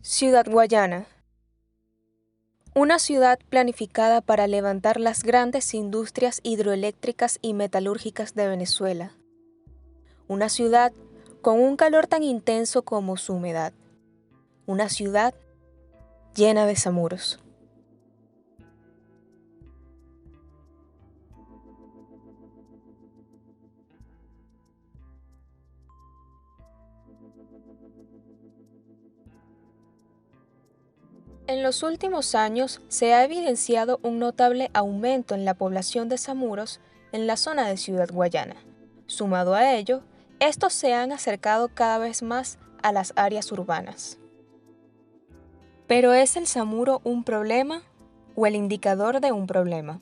Ciudad Guayana. Una ciudad planificada para levantar las grandes industrias hidroeléctricas y metalúrgicas de Venezuela. Una ciudad con un calor tan intenso como su humedad. Una ciudad llena de samuros. En los últimos años se ha evidenciado un notable aumento en la población de samuros en la zona de Ciudad Guayana. Sumado a ello, estos se han acercado cada vez más a las áreas urbanas. ¿Pero es el samuro un problema o el indicador de un problema?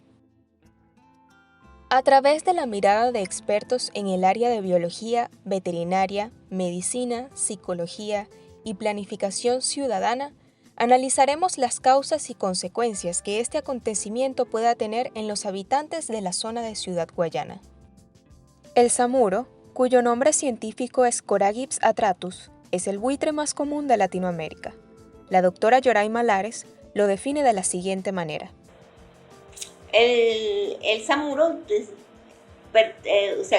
A través de la mirada de expertos en el área de biología, veterinaria, medicina, psicología y planificación ciudadana, analizaremos las causas y consecuencias que este acontecimiento pueda tener en los habitantes de la zona de Ciudad Guayana. El samuro, cuyo nombre científico es Coragyps atratus, es el buitre más común de Latinoamérica. La doctora Yoraima Lares lo define de la siguiente manera. El samuro,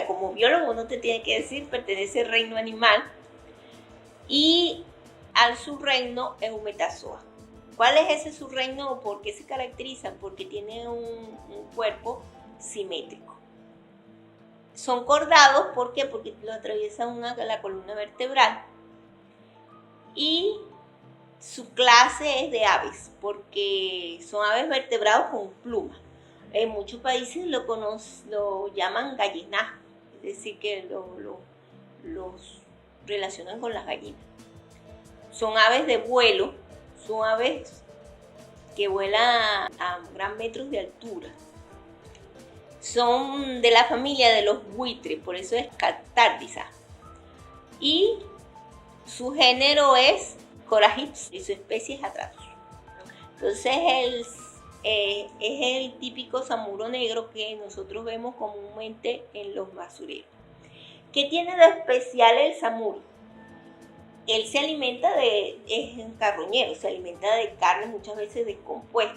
como biólogo uno te tiene que decir, pertenece al reino animal y al subreino Eumetazoa. ¿Cuál es ese subreino? ¿Por qué se caracterizan? Porque tiene un cuerpo simétrico. Son cordados, ¿por qué? Porque lo atraviesa la columna vertebral. Y su clase es de aves, porque son aves vertebrados con plumas. En muchos países lo llaman gallinazos, es decir, que los relacionan con las gallinas. Son aves de vuelo, son aves que vuelan a gran metros de altura. Son de la familia de los buitres, por eso es Catardisa. Y su género es Coragyps y su especie es Atratus. Entonces es el típico samuro negro que nosotros vemos comúnmente en los basureros. ¿Qué tiene de especial el samuro? Él se alimenta es un carroñero, se alimenta de carne muchas veces descompuesta.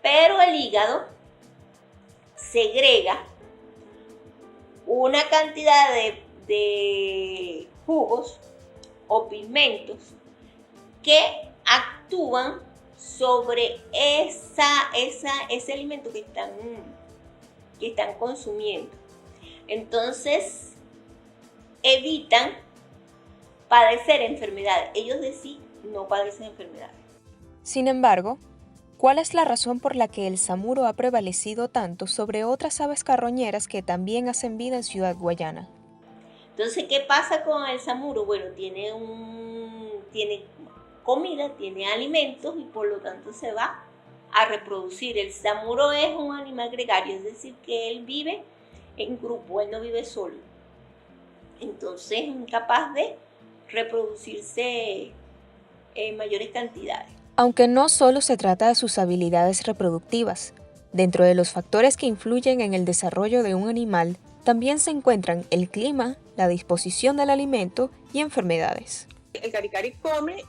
Pero el hígado segrega una cantidad de jugos o pigmentos que actúan sobre ese alimento que están consumiendo. Entonces, evitan padecer enfermedades. Ellos de sí no padecen enfermedades. Sin embargo, ¿cuál es la razón por la que el samuro ha prevalecido tanto sobre otras aves carroñeras que también hacen vida en Ciudad Guayana? Entonces, ¿qué pasa con el samuro? Bueno, tiene comida, tiene alimentos y por lo tanto se va a reproducir. El samuro es un animal gregario, es decir, que él vive en grupo, él no vive solo. Entonces es incapaz de reproducirse en mayores cantidades. Aunque no solo se trata de sus habilidades reproductivas, dentro de los factores que influyen en el desarrollo de un animal, también se encuentran el clima, la disposición del alimento y enfermedades. El caricari come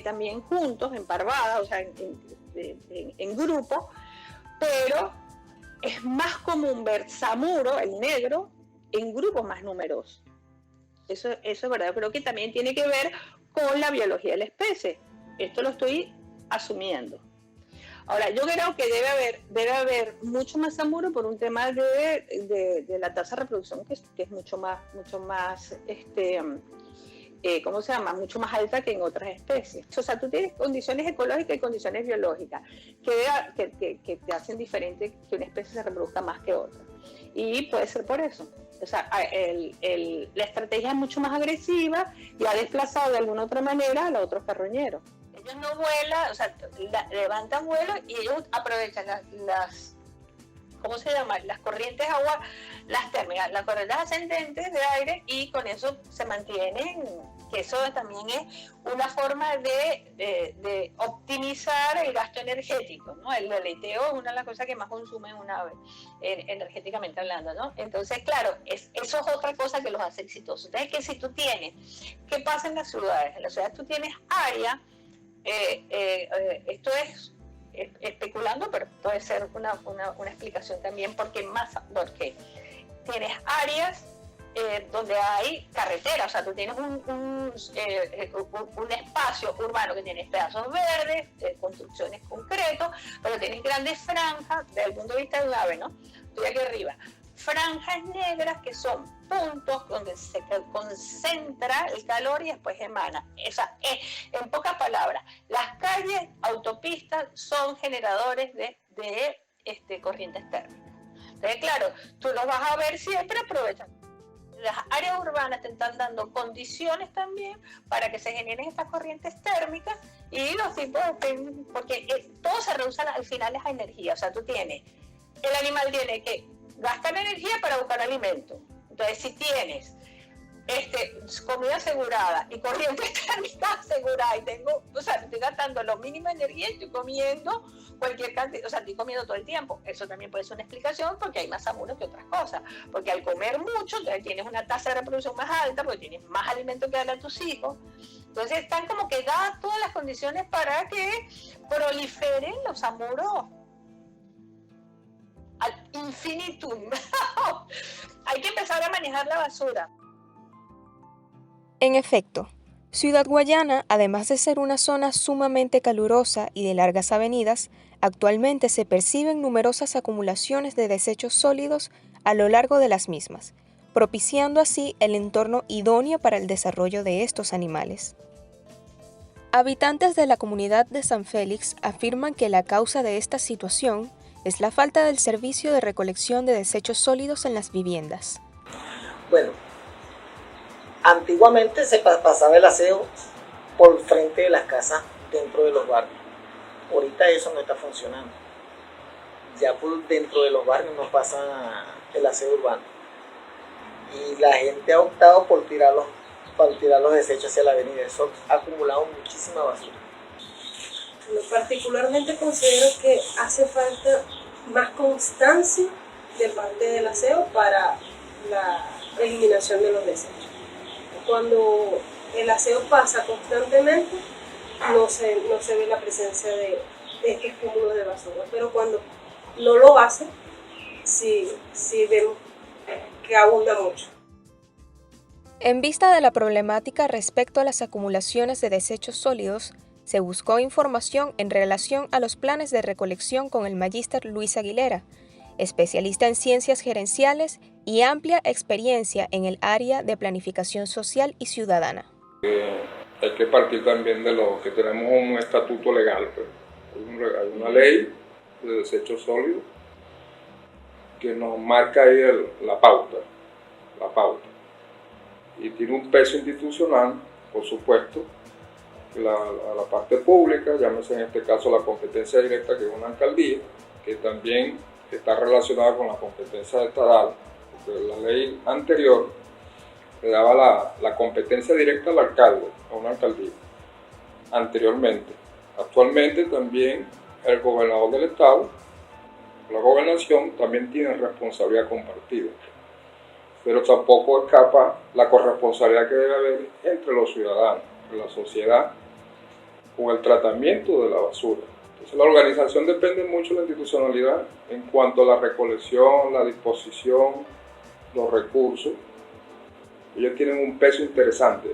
también juntos, en parvada, o sea, en grupo, pero es más común ver samuro, el negro, en grupos más numerosos. Eso es verdad. Yo creo que también tiene que ver con la biología de la especie. Esto lo estoy asumiendo. Ahora, yo creo que debe haber mucho más samuro por un tema de la tasa de reproducción que es mucho más ¿cómo se llama? Mucho más alta que en otras especies. O sea, tú tienes condiciones ecológicas y condiciones biológicas que te hacen diferente que una especie se reproduzca más que otra. Y puede ser por eso. O sea, la estrategia es mucho más agresiva y ha desplazado de alguna otra manera a los otros carroñeros. Ellos no vuelan, o sea, levantan vuelo y ellos aprovechan las ¿cómo se llama? Las corrientes de agua, las térmicas, las corrientes ascendentes de aire y con eso se mantienen que eso también es una forma de optimizar el gasto energético, ¿no? El aleteo es una de las cosas que más consume un ave, energéticamente hablando, ¿no? Entonces, claro, eso es otra cosa que los hace exitosos. Entonces, que si tú tienes, ¿qué pasa en las ciudades? En las ciudades tú tienes áreas, esto es especulando, pero puede ser una explicación también, porque tienes áreas donde hay carretera, o sea, tú tienes un espacio urbano que tienes pedazos verdes, construcciones concretas, pero tienes grandes franjas, desde el punto de vista del ave, ¿no? Estoy aquí arriba. Franjas negras que son puntos donde se concentra el calor y después emana. En pocas palabras, las calles, autopistas son generadores de corrientes térmicas. Entonces, claro, tú los vas a ver siempre aprovechando. Las áreas urbanas te están dando condiciones también para que se generen estas corrientes térmicas y los tipos, porque todo se reduce al final a energía. O sea, el animal tiene que gastar energía para buscar alimento. Entonces, si tienes comida asegurada y corriente térmica asegurada y estoy gastando lo mínimo de energía y estoy comiendo cualquier cantidad, o sea, estoy comiendo todo el tiempo. Eso también puede ser una explicación porque hay más zamuros que otras cosas. Porque al comer mucho, entonces tienes una tasa de reproducción más alta porque tienes más alimento que darle a tus hijos. Entonces están como que dadas todas las condiciones para que proliferen los zamuros al infinitum. Hay que empezar a manejar la basura. En efecto, Ciudad Guayana, además de ser una zona sumamente calurosa y de largas avenidas, actualmente se perciben numerosas acumulaciones de desechos sólidos a lo largo de las mismas, propiciando así el entorno idóneo para el desarrollo de estos animales. Habitantes de la comunidad de San Félix afirman que la causa de esta situación es la falta del servicio de recolección de desechos sólidos en las viviendas. Bueno, antiguamente se pasaba el aseo por frente de las casas dentro de los barrios. Ahorita eso no está funcionando. Ya por dentro de los barrios no pasa el aseo urbano. Y la gente ha optado por tirar los desechos hacia la avenida. Eso ha acumulado muchísima basura. Particularmente considero que hace falta más constancia de parte del aseo para la eliminación de los desechos. Cuando el aseo pasa constantemente, no se ve la presencia de este cúmulo de basura, pero cuando no lo hace, sí vemos que abunda mucho. En vista de la problemática respecto a las acumulaciones de desechos sólidos, se buscó información en relación a los planes de recolección con el magíster Luis Aguilera, especialista en ciencias gerenciales y amplia experiencia en el área de planificación social y ciudadana. Hay que partir también de lo que tenemos un estatuto legal, pues. Hay una ley de desechos sólidos que nos marca ahí la pauta, y tiene un peso institucional, por supuesto, la parte pública, llámese en este caso la competencia directa, que es una alcaldía, que también está relacionada con la competencia estatal, porque la ley anterior le daba la competencia directa al alcalde, a una alcaldía, anteriormente. Actualmente también el gobernador del estado, la gobernación, también tiene responsabilidad compartida, pero tampoco escapa la corresponsabilidad que debe haber entre los ciudadanos, entre la sociedad, con el tratamiento de la basura. Entonces la organización depende mucho de la institucionalidad en cuanto a la recolección, la disposición, los recursos. Ellos tienen un peso interesante,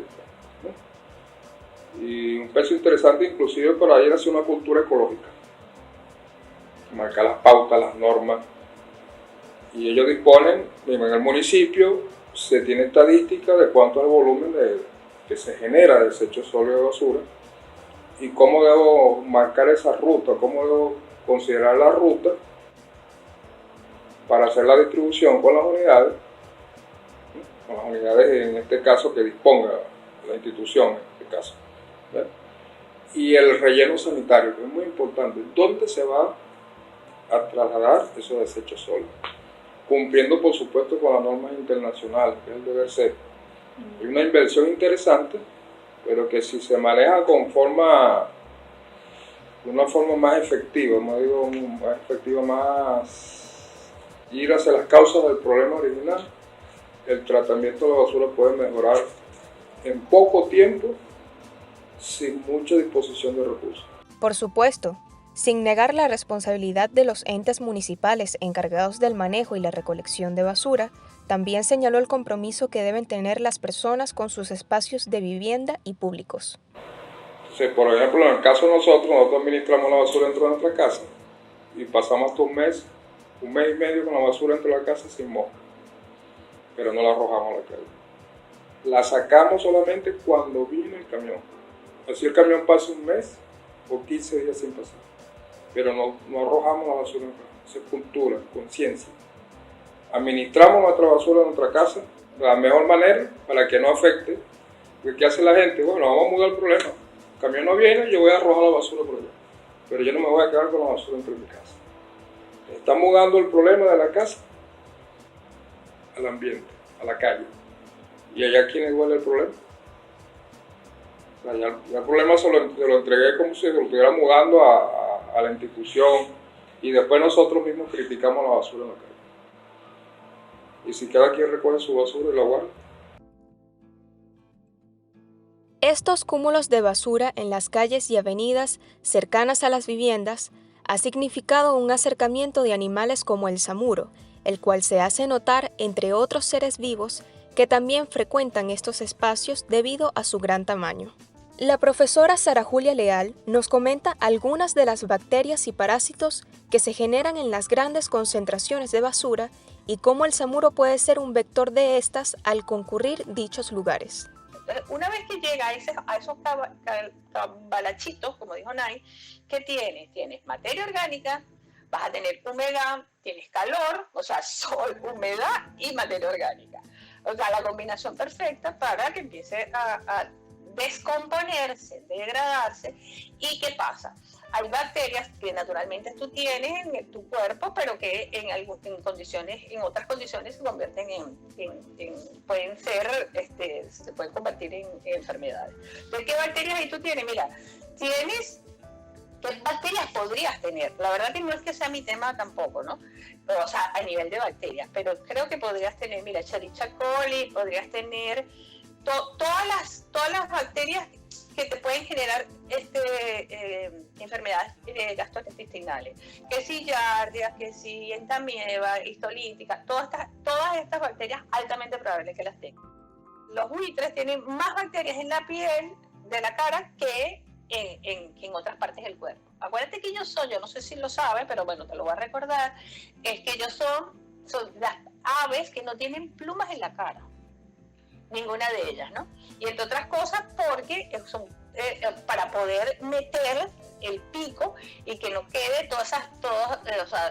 ¿no? Y un peso interesante inclusive para ir hacia una cultura ecológica, marcar las pautas, las normas, y ellos disponen, en el municipio se tiene estadística de cuánto es el volumen que se genera de desechos sólidos de basura, y cómo debo marcar esa ruta, cómo debo considerar la ruta para hacer la distribución con las unidades en este caso que disponga la institución, en este caso, ¿verdad? Y el relleno sanitario, que es muy importante, ¿dónde se va a trasladar esos desechos sólidos? Cumpliendo, por supuesto, con las normas internacionales, que es el deber ser. Hay una inversión interesante pero que si se maneja de una forma más efectiva, más ir hacia las causas del problema original, el tratamiento de la basura puede mejorar en poco tiempo, sin mucha disposición de recursos. Por supuesto, sin negar la responsabilidad de los entes municipales encargados del manejo y la recolección de basura, también señaló el compromiso que deben tener las personas con sus espacios de vivienda y públicos. Entonces, por ejemplo, en el caso de nosotros administramos la basura dentro de nuestra casa y pasamos hasta un mes y medio con la basura dentro de la casa sin mosca, pero no la arrojamos a la calle. La sacamos solamente cuando viene el camión. Así el camión pasa un mes o 15 días sin pasar, pero no arrojamos la basura en la casa. Eso es cultura, conciencia. Administramos nuestra basura en nuestra casa de la mejor manera para que no afecte. ¿Qué hace la gente? Bueno, vamos a mudar el problema. El camión no viene, yo voy a arrojar la basura por allá, pero yo no me voy a quedar con la basura dentro de mi casa. Está mudando el problema de la casa al ambiente, a la calle. ¿Y allá quién es igual el problema? O sea, ya el problema se lo entregué como si se lo estuviera mudando a la institución, y después nosotros mismos criticamos la basura en la calle. Y si cada quien recoge su basura y la guarda. Estos cúmulos de basura en las calles y avenidas cercanas a las viviendas ha significado un acercamiento de animales como el samuro, el cual se hace notar entre otros seres vivos que también frecuentan estos espacios debido a su gran tamaño. La profesora Sara Julia Leal nos comenta algunas de las bacterias y parásitos que se generan en las grandes concentraciones de basura y cómo el samuro puede ser un vector de estas al concurrir dichos lugares. Una vez que llega a esos cabalachitos, como dijo Nay, ¿qué tienes? Tienes materia orgánica, vas a tener humedad, tienes calor, o sea, sol, humedad y materia orgánica. O sea, la combinación perfecta para que empiece a descomponerse, degradarse. ¿Y qué pasa? Hay bacterias que naturalmente tú tienes en tu cuerpo, pero que en otras condiciones se convierten se pueden convertir en enfermedades. Entonces, ¿qué bacterias ahí tú tienes? Mira, ¿qué bacterias podrías tener? La verdad que no es que sea mi tema tampoco, ¿no? Pero, o sea, a nivel de bacterias, pero creo que podrías tener, mira, Escherichia coli, podrías tener todas las bacterias que te pueden generar enfermedades gastrointestinales, que si Giardia, que si Entamoeba, histolítica, todas estas bacterias altamente probables que las tengan. Los buitres tienen más bacterias en la piel de la cara que en otras partes del cuerpo. Acuérdate que ellos yo no sé si lo sabes, pero bueno, te lo voy a recordar, es que ellos son las aves que no tienen plumas en la cara. Ninguna de ellas, ¿no? Y entre otras cosas porque son para poder meter el pico y que no quede todas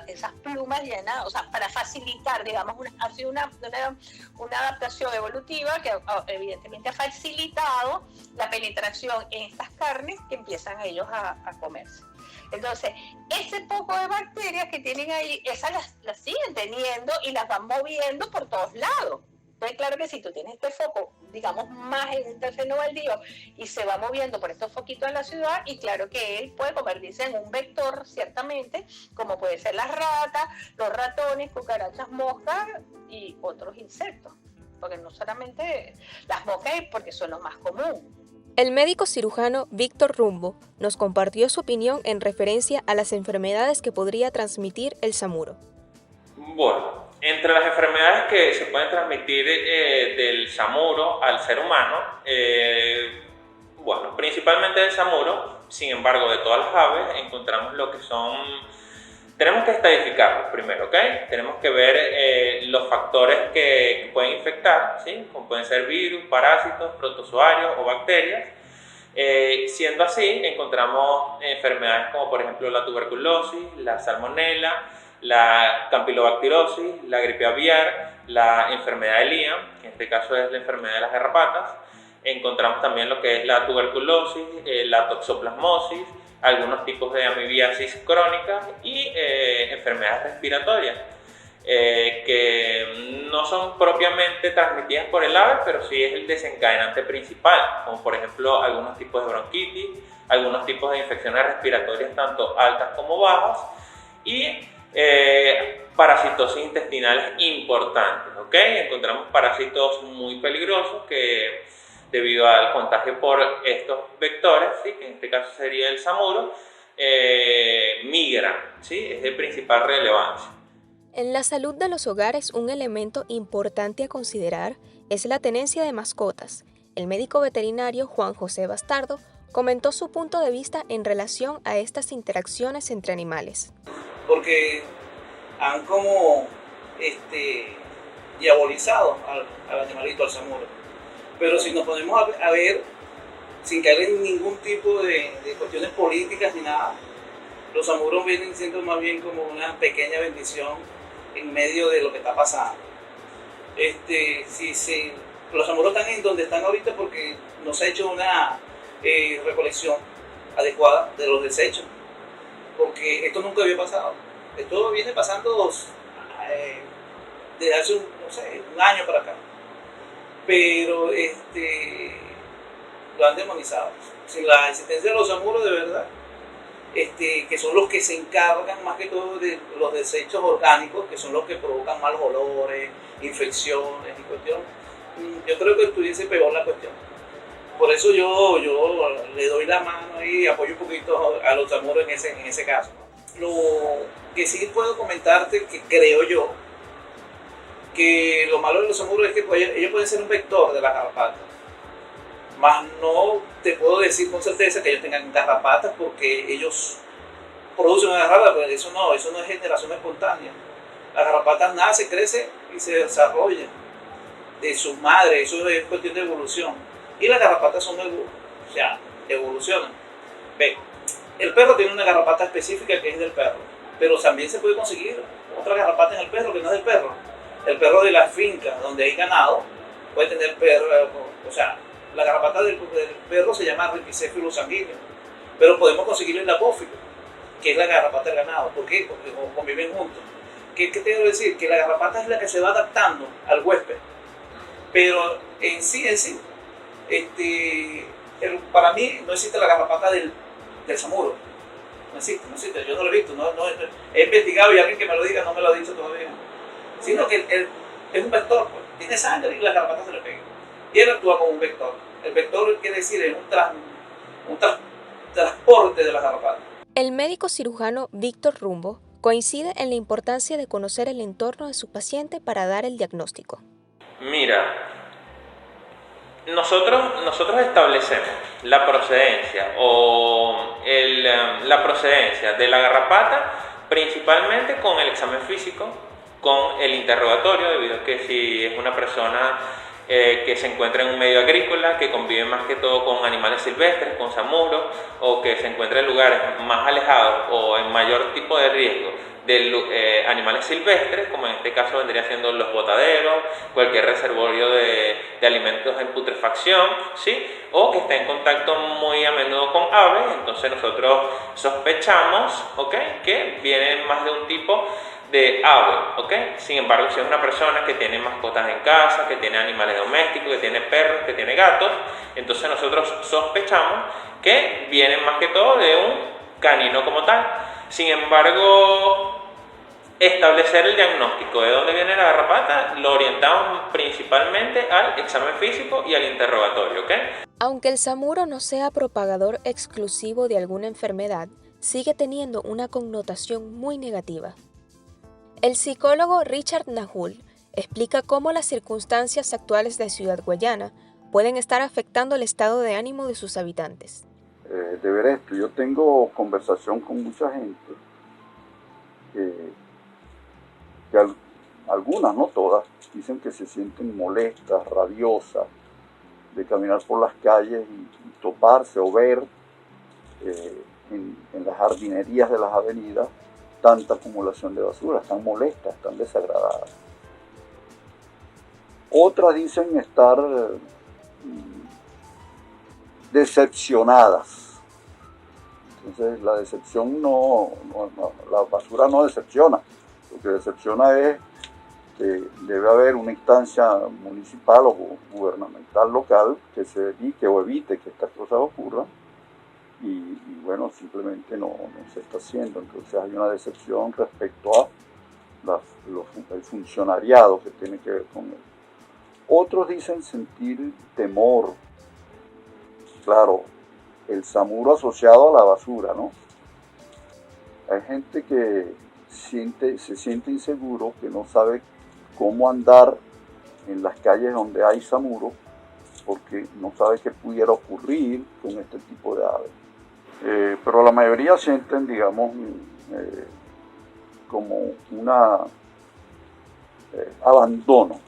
esas plumas llenas, o sea, para facilitar, digamos, ha sido una adaptación evolutiva que evidentemente ha facilitado la penetración en estas carnes que empiezan ellos a comerse. Entonces, ese poco de bacterias que tienen ahí, esas las siguen teniendo y las van moviendo por todos lados. Entonces, claro que si tú tienes este foco, digamos, más en un terreno baldío y se va moviendo por estos foquitos de la ciudad, y claro que él puede convertirse en un vector, ciertamente, como puede ser las ratas, los ratones, cucarachas, moscas y otros insectos. Porque no solamente las moscas, porque son lo más común. El médico cirujano Víctor Rumbo nos compartió su opinión en referencia a las enfermedades que podría transmitir el samuro. Bueno, entre las enfermedades que se pueden transmitir del samuro al ser humano, bueno, principalmente del samuro, sin embargo, de todas las aves, encontramos lo que son... Tenemos que estadificarlos primero, ¿ok? Tenemos que ver los factores que pueden infectar, ¿sí? Como pueden ser virus, parásitos, protozoarios o bacterias. Siendo así, encontramos enfermedades como por ejemplo la tuberculosis, la salmonela, la campylobacterosis, la gripe aviar, la enfermedad de Lyme, que en este caso es la enfermedad de las garrapatas. Encontramos también lo que es la tuberculosis, la toxoplasmosis, algunos tipos de amibiasis crónica y enfermedades respiratorias. que no son propiamente transmitidas por el ave, pero sí es el desencadenante principal, como por ejemplo algunos tipos de bronquitis, algunos tipos de infecciones respiratorias tanto altas como bajas y parasitosis intestinales importantes, ¿ok? Encontramos parásitos muy peligrosos que debido al contagio por estos vectores, ¿sí? Que en este caso sería el samuro, migran, ¿sí? Es de principal relevancia. En la salud de los hogares, un elemento importante a considerar es la tenencia de mascotas. El médico veterinario Juan José Bastardo comentó su punto de vista en relación a estas interacciones entre animales. Porque han como diabolizado al animalito, al samuro. Pero si nos ponemos a ver, sin caer en ningún tipo de cuestiones políticas ni nada, los samuros vienen siendo más bien como una pequeña bendición en medio de lo que está pasando. Los samuros están en donde están ahorita porque no se ha hecho una recolección adecuada de los desechos, porque esto nunca había pasado. Esto viene pasando desde hace un año para acá, pero lo han demonizado. Sin la existencia de los samuros de verdad, que son los que se encargan más que todo de los desechos orgánicos, que son los que provocan malos olores, infecciones y cuestiones, yo creo que estuviese peor la cuestión. Por eso yo le doy la mano y apoyo un poquito a los samuros en ese caso. Lo que sí puedo comentarte, que creo yo, que lo malo de los samuros es que ellos pueden ser un vector de las garrapatas. Más no te puedo decir con certeza que ellos tengan garrapatas porque ellos producen una garrapata, pero eso no es generación espontánea. Las garrapatas nacen, crecen y se desarrollan de sus madres, eso es cuestión de evolución. Y las garrapatas evolucionan. Ve, el perro tiene una garrapata específica que es del perro, pero también se puede conseguir otra garrapata en el perro que no es del perro. El perro de la finca donde hay ganado puede tener la garrapata del perro se llama Ricicéfilo sanguíneo, pero podemos conseguirlo en la apófilo, que es la garrapata del ganado. ¿Por qué? Porque conviven juntos. ¿Qué te quiero decir? Que la garrapata es la que se va adaptando al huésped, pero en sí, para mí no existe la garrapata del samuro. No existe, yo no lo he visto, no he investigado y alguien que me lo diga no me lo ha dicho todavía. Sino que él es un vector, pues. Tiene sangre y la garrapata se le pega. Y él actúa como un vector. El vector quiere decir es un transporte de la garrapata. El médico cirujano Víctor Rumbo coincide en la importancia de conocer el entorno de su paciente para dar el diagnóstico. Mira, nosotros establecemos la procedencia la procedencia de la garrapata principalmente con el examen físico, con el interrogatorio, debido a que si es una persona que se encuentra en un medio agrícola, que convive más que todo con animales silvestres, con samuros, o que se encuentra en lugares más alejados o en mayor tipo de riesgo de animales silvestres, como en este caso vendría siendo los botaderos, cualquier reservorio de alimentos en putrefacción, ¿sí? O que está en contacto muy a menudo con aves. Entonces nosotros sospechamos, ¿okay?, que vienen más de un tipo de ave, ¿ok? Sin embargo, si es una persona que tiene mascotas en casa, que tiene animales domésticos, que tiene perros, que tiene gatos, entonces nosotros sospechamos que vienen más que todo de un canino como tal. Sin embargo, establecer el diagnóstico de dónde viene la garrapata lo orientamos principalmente al examen físico y al interrogatorio, ¿ok? Aunque el samuro no sea propagador exclusivo de alguna enfermedad, sigue teniendo una connotación muy negativa. El psicólogo Richard Nahul explica cómo las circunstancias actuales de Ciudad Guayana pueden estar afectando el estado de ánimo de sus habitantes. De ver esto, yo tengo conversación con mucha gente, que algunas, no todas, dicen que se sienten molestas, rabiosas de caminar por las calles y toparse o ver en las jardinerías de las avenidas tanta acumulación de basura, están molestas, están desagradadas. Otras dicen estar decepcionadas. Entonces la decepción la basura no decepciona, lo que decepciona es debe haber una instancia municipal o gubernamental local que se dedique o evite que estas cosas ocurran y bueno, simplemente no se está haciendo. Entonces hay una decepción respecto a el funcionariado que tiene que ver con él. Otros dicen sentir temor. Claro, el samuro asociado a la basura, ¿no? Hay gente que se siente inseguro, que no sabe cómo andar en las calles donde hay samuro, porque no sabe qué pudiera ocurrir con este tipo de aves. Pero la mayoría sienten, digamos, como un abandono.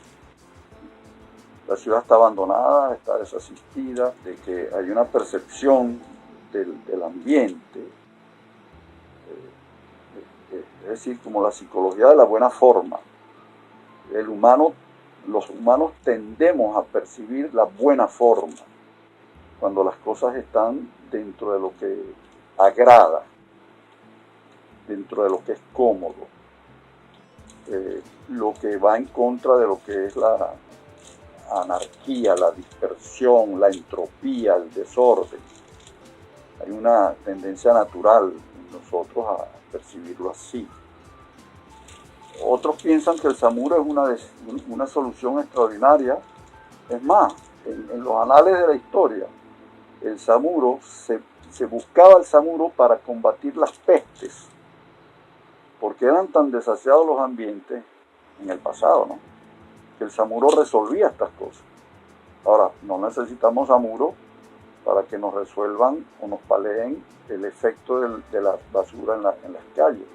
La ciudad está abandonada, está desasistida, de que hay una percepción del ambiente, es decir, como la psicología de la buena forma. Los humanos tendemos a percibir la buena forma cuando las cosas están dentro de lo que agrada, dentro de lo que es cómodo, lo que va en contra de lo que es la anarquía, la dispersión, la entropía, el desorden. Hay una tendencia natural en nosotros a percibirlo así. Otros piensan que el samuro es una solución extraordinaria. Es más, en los anales de la historia, el samuro se buscaba el samuro para combatir las pestes, porque eran tan desaseados los ambientes en el pasado, ¿no? Que el samuro resolvía estas cosas. Ahora, no necesitamos samuro para que nos resuelvan o nos paleen el efecto de la basura en las calles.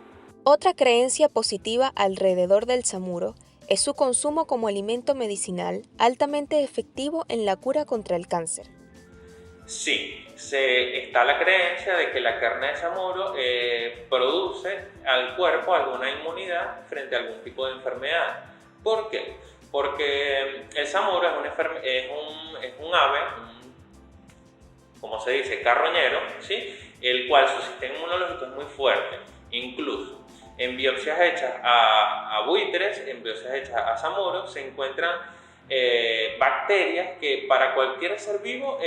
Otra creencia positiva alrededor del samuro es su consumo como alimento medicinal altamente efectivo en la cura contra el cáncer. Sí, está la creencia de que la carne de samuro produce al cuerpo alguna inmunidad frente a algún tipo de enfermedad. ¿Por qué? Porque el samuro es un ave, como se dice, carroñero, ¿sí? El cual su sistema inmunológico es muy fuerte. Incluso en biopsias hechas a buitres, en biopsias hechas a samuro, se encuentran bacterias que para cualquier ser vivo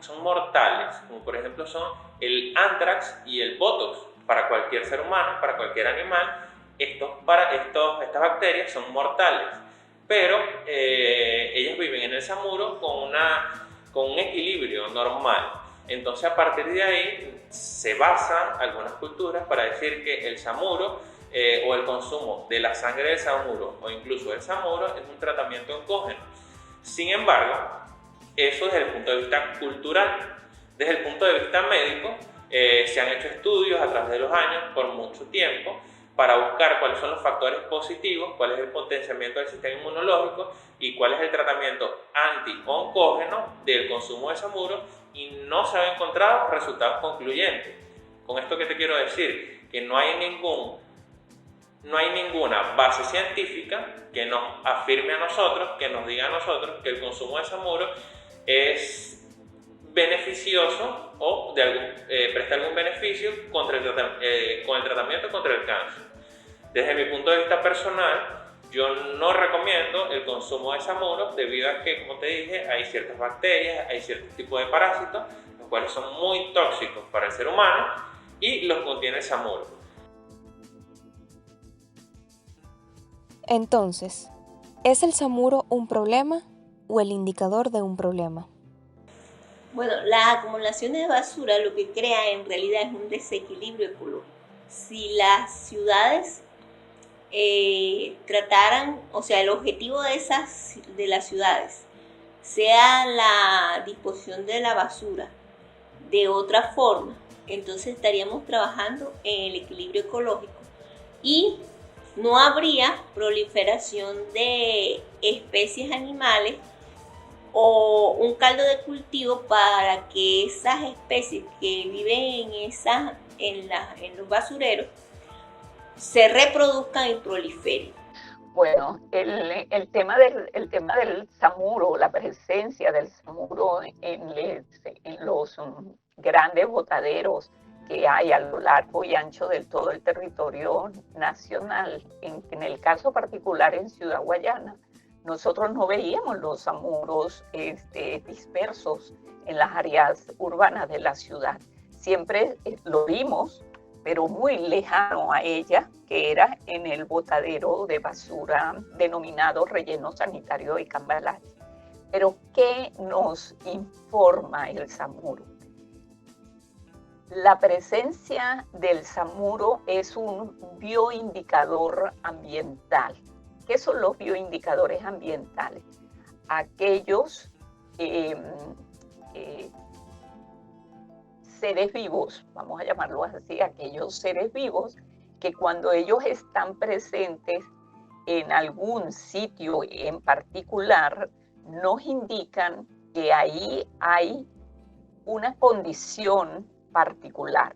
son mortales, como por ejemplo son el anthrax y el botox. Para cualquier ser humano, para cualquier animal, estas bacterias son mortales, pero ellas viven en el samuro con un equilibrio normal. Entonces, a partir de ahí se basan algunas culturas para decir que el samuro o el consumo de la sangre del samuro o incluso del samuro es un tratamiento oncógeno. Sin embargo, eso desde el punto de vista cultural. Desde el punto de vista médico, se han hecho estudios a través de los años, por mucho tiempo, para buscar cuáles son los factores positivos, cuál es el potenciamiento del sistema inmunológico y cuál es el tratamiento anti-oncógeno del consumo de samuro, y no se han encontrado resultados concluyentes. Con esto, ¿qué te quiero decir? Que no hay ninguna base científica que nos afirme a nosotros, que nos diga a nosotros que el consumo de samuro es beneficioso o presta algún beneficio con el tratamiento contra el cáncer. Desde mi punto de vista personal, yo no recomiendo el consumo de samuro debido a que, como te dije, hay ciertas bacterias, hay ciertos tipos de parásitos, los cuales son muy tóxicos para el ser humano y los contiene el samuro. Entonces, ¿es el samuro un problema o el indicador de un problema? Bueno, las acumulaciones de basura lo que crea en realidad es un desequilibrio ecológico. Si las ciudades trataran, o sea, el objetivo de las ciudades sea la disposición de la basura de otra forma, entonces estaríamos trabajando en el equilibrio ecológico y no habría proliferación de especies animales o un caldo de cultivo para que esas especies que viven en los basureros se reproduzcan y proliferen. Bueno, el tema del samuro, la presencia del samuro en los grandes botaderos que hay a lo largo y ancho de todo el territorio nacional. En el caso particular en Ciudad Guayana, nosotros no veíamos los zamuros dispersos en las áreas urbanas de la ciudad. Siempre lo vimos, pero muy lejano a ella, que era en el botadero de basura denominado Relleno Sanitario de Cambalache. Pero ¿qué nos informa el zamuro? La presencia del zamuro es un bioindicador ambiental. ¿Qué son los bioindicadores ambientales? Aquellos seres vivos, vamos a llamarlo así, aquellos seres vivos que cuando ellos están presentes en algún sitio en particular, nos indican que ahí hay una condición particular.